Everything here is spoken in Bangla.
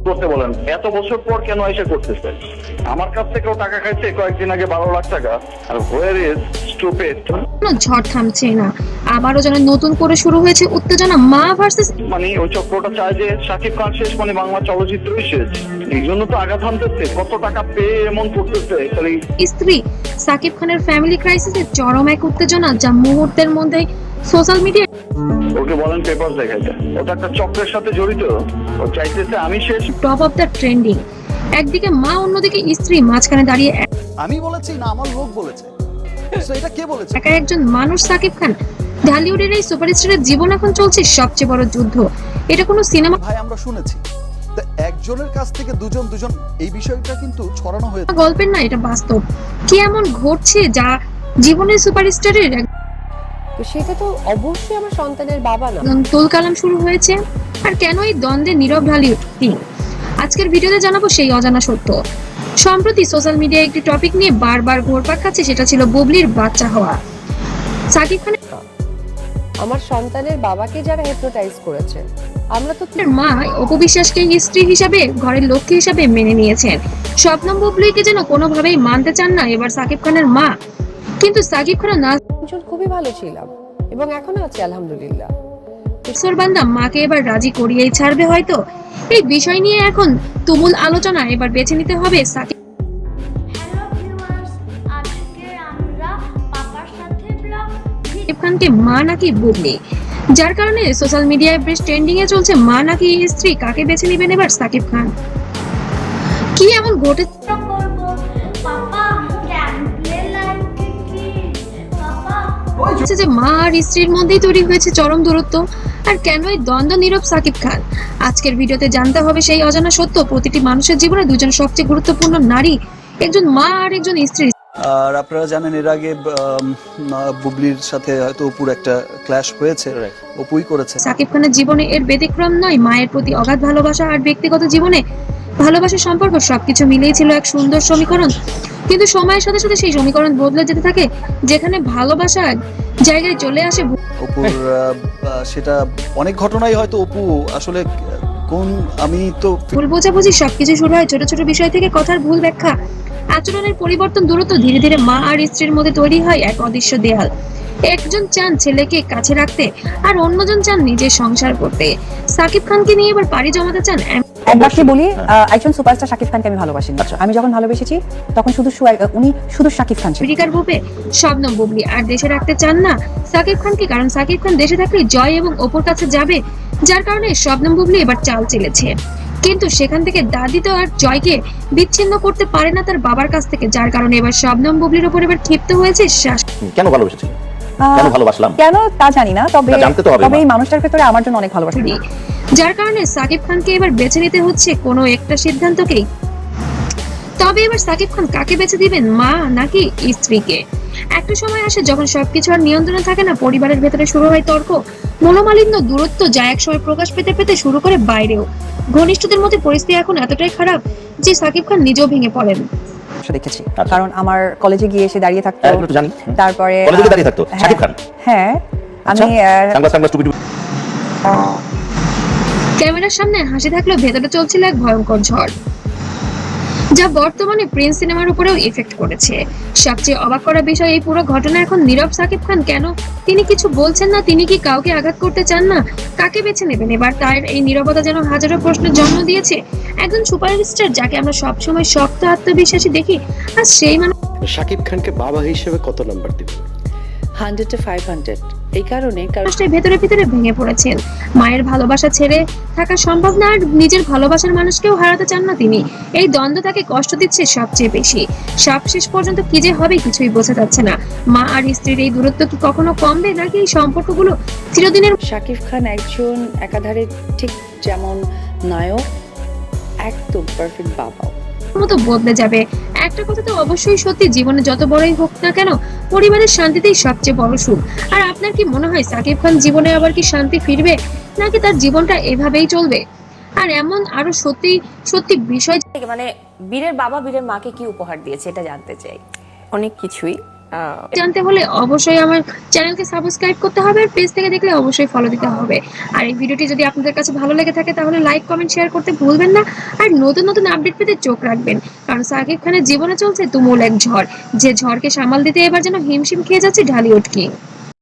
করতে বলেন, এত বছর পর কেন এসে করতেছে? আমার কাছ থেকেও টাকা খাইছে কয়েকদিন আগে 12 লাখ টাকা। আর হোয়ার ইজ স্টুপিড? কোনো ঝড় থামছে না, আবারও যেন নতুন করে শুরু হয়েছে উত্তেজনা। মা ভার্সেস মানে ওই চক্রটা চায় যে শাকিব খান শেষ, মানে বাংলা চলচ্চিত্রই শেষ। এই জন্য তো আঘাত হানতেছে, কত টাকা পেয়ে এমন করতেছে। স্ত্রী সাকিব খানের ফ্যামিলি ক্রাইসিসের চরম এক উত্তেজনা, যা মুহূর্তের মধ্যে সোশ্যাল মিডিয়া। ওকে বলেন পেপার দেখাইতে, ওটা একটা চক্রের সাথে জড়িত। ও চাইতেছে আমি শেষ। Top of the trending. একদিকে মা, অন্যদিকে স্ত্রী, মাঝখানে দাঁড়িয়ে আমি বলেছি না আমার লোক বলেছে? তো এটা কে বলেছে? একা একজন মানুষ সাকিব খান। ঢালিউডের এই সুপারস্টারের জীবন এখন চলছে সবচেয়ে বড় যুদ্ধ। এটা কোনো সিনেমা ভাই আমরা শুনেছি, তো একজনের কাছ থেকে দুজন এই বিষয়টা কিন্তু ছড়ানো হয়েছে। গল্পের না, এটা বাস্তব। কি এমন ঘটছে যা জীবনের সুপারস্টারের তো সেটা তো অবশ্যই আমার সন্তানের বাবা না। তুলকালাম শুরু হয়েছে। আর কেন এই দ্বন্দ্বে নীরব ঢালিউড টিম? আজকের ভিডিওতে জানাবো সেই অজানা সত্য। সম্প্রতি সোশ্যাল মিডিয়ায় একটি টপিক নিয়ে বারবার ঘুরপাক খাচ্ছে, সেটা ছিল বুবলির বাচ্চা হওয়া। সাকিব খানের আমার সন্তানের বাবাকে যারা হিপনোটাইজ করেছে, আমরা তো মা অপু বিশ্বাসকে স্ত্রী হিসাবে, ঘরের লক্ষ্মী হিসাবে মেনে নিয়েছেন। শবনম বুবলিকে যেন কোনোভাবেই মানতে চান না এবার সাকিব খানের মা। কিন্তু সাকিব খানের না তিনজন খুবই ভালো ছিলাম এবং এখনো আছি আলহামদুলিল্লাহ। বান্দা মাকে এবার রাজি করিয়েই ছাড়বে হয়তো। এই বিষয় নিয়ে এখন তুমুল আলোচনা। এবার বেছে নিতে হবে সাকিব হ্যালো ভিউয়ার্স, আজকে আমরা পাপার সাথে ব্লগ খানকে মা নাকি বুবলি, যার কারণে সোশ্যাল মিডিয়ায় বেশ ট্রেন্ডিং এ চলছে মা নাকি স্ত্রী, কাকে বেছে নেবেন এবার সাকিব খান। কি এমন ঘটেছে করব। পাপা ক্যাম্পে লাগবে কি? পাপা যে মা আর স্ত্রীর মধ্যেই তৈরি হয়েছে চরম দূরত্ব? আর কেন এই দ্বন্দ্ব নীরব সাকিব খান? আজকের ভিডিওতে জানতে হবে সেই অজানা সত্য। প্রতিটি মানুষের জীবনে দুজন সবচেয়ে গুরুত্বপূর্ণ নারী, একজন মা আর একজন স্ত্রী। আর আপনারা জানেন এর আগে বুবলির সাথে হয়তো অপুর একটা ক্ল্যাশ হয়েছে, অপুই করেছে। সাকিব খানের জীবনে এর ব্যতিক্রম নয়। মায়ের প্রতি অগাধ ভালোবাসা আর ব্যক্তিগত জীবনে ভালোবাসার সম্পর্ক সবকিছু মিলেই ছিল এক সুন্দর সমীকরণ। কিন্তু সময়ের সাথে সাথে সেই সমীকরণ বদলে যেতে থাকে। যেখানে ভালোবাসা জায়গায় চলে আসে অপুর সেটা অনেক ঘটনাই হয়তো অপু আসলে কোন, আমি তো ভুল বোঝাবুঝি। সবকিছু শুরু হয় ছোট ছোট বিষয় থেকে, কথার ভুল ব্যাখ্যা, আচরণের পরিবর্তন, দূরত্ব। ধীরে ধীরে মা আর স্ত্রীর মধ্যে তৈরি হয় এক অদৃশ্য দেয়াল। একজন চান ছেলেকে কাছে রাখতে, আর অন্যজন চান নিজের সংসার করতে। সাকিব খানকে নিয়ে এবার পাড়ি জমাতে চান। একবারকে বলি, একজন সুপারস্টার শাকিব খানকে আমি ভালোবাসি। আমি যখন ভালোবেসেছি তখন উনি শুধু শাকিব খান ছিলেন। আমেরিকার বুকে শবনম বুবলি আর দেশে রাখতে চান না সাকিব খানকে, কারণ সাকিব খান দেশে থাকলে জয় এবং অপুর কাছে যাবে, যার কারণে শবনম বুবলি এবার চাল চেলেছে। কিন্তু সেখান থেকে দাদি তো আর জয়কে বিচ্ছিন্ন করতে পারে না তার বাবার কাছ থেকে, যার কারণে এবার শবনম বুবলির উপর এবার ক্ষিপ্ত হয়েছে কেন ভালোবেসেছি, কেন ভালোবাসলাম, কেন তা জানি না, তবে জানতে তো হবে। এই মানুষটার ভেতরে আমার জন্য অনেক ভালোবাসা। যার কারণে সাকিব খানকে এবার বেছে নিতে হচ্ছে কোনো একটা সিদ্ধান্তকেই। তবে এবার সাকিব খান কাকে বেছে দিবেন, মা নাকি স্ত্রীকে? একটা সময় আসে যখন সবকিছু আর নিয়ন্ত্রণে থাকে না। পরিবারের ভেতরে শুরু হয় তর্ক, মনোমালিন্য, দূরত্ব, যা একসময় প্রকাশ পেতে পেতে শুরু করে বাইরেও। ঘনিষ্ঠদের মধ্যে পরিস্থিতি এখন এতটাই খারাপ যে সাকিব খান নিজেও ভেঙে পড়েন। দেখেছি, কারণ আমার কলেজে গিয়ে এসে দাঁড়িয়ে থাকতো, জানি তারপরে কলেজে দাঁড়িয়ে থাকতো শাকিব খান। হ্যাঁ, আমি সানগ্লাস টুপি ক্যামেরার সামনে হাসি থাকলেও ভেতরে চলছিল এক ভয়ঙ্কর ঝড়, যা বর্তমানে প্রিন্স সিনেমার উপরেও ইফেক্ট করেছে। সবচেয়ে অবাক করা বিষয়, এই পুরো ঘটনা এখন নীরব সাকিব খান কেন? তিনি কিছু বলছেন না? তিনি কি কাউকে আঘাত করতে চান না? কাকে বেছে নেবেন এবার? তার এই নীরবতা যেন হাজারো প্রশ্নের জন্ম দিয়েছে। একজন সুপারস্টার যাকে আমরা সবসময় শক্ত আত্মবিশ্বাসী দেখি, আর সেই মানুষ শাকিব খানকে বাবা হিসেবে কত নাম্বার দিবেন? 100 to 500। এই কারণে ভেতরে ভেতরে ভেঙে পড়েছেন। মায়ের ভালোবাসা ছেড়ে থাকা সম্ভব না, আর নিজের ভালোবাসার মানুষকেও হারাতে চান না তিনি। এই দ্বন্দ্ব তাকে কষ্ট দিচ্ছে সবচেয়ে বেশি। শেষ পর্যন্ত কি যে হবে কিছুই বোঝা যাচ্ছে না। মা আর স্ত্রীর এই দূরত্ব কি কখনো কমবে, নাকি এই সম্পর্কগুলো চিরদিনের শাকিব খান একজন একাধারে ঠিক যেমন নায়ক, একদম পারফেক্ট বাবাও মতো বদলে যাবে? একটা কথা তো অবশ্যই সত্যি, জীবনে যত বড়ই হোক না কেন, পরিবারের শান্তিতেই সবচেয়ে বড় সুখ। আর আপনার কি মনে হয় সাকিব খান জীবনে আবার কি শান্তি ফিরবে, নাকি তার জীবনটা এভাবেই চলবে? আর এমন আরো সত্যি সত্যি বিষয়, মানে বীরের বাবা বীরের মাকে কি উপহার দিয়েছে এটা জানতে চাই। অনেক কিছুই। জানতে হলে অবশ্যই আমার চ্যানেলকে সাবস্ক্রাইব করতে হবে, আর পেজ থেকে দেখলে অবশ্যই ফলো দিতে হবে। আর এই ভিডিওটি যদি আপনাদের কাছে ভালো লেগে থাকে তাহলে লাইক কমেন্ট শেয়ার করতে ভুলবেন না। আর নতুন নতুন আপডেট পেতে চোখ রাখবেন, কারণ সাকিব খানের জীবনে চলছে তুমুল এক ঝড়, যে ঝড়কে সামাল দিতে এবার যেন হিমশিম খেয়ে যাচ্ছে ঢালিউড কিং।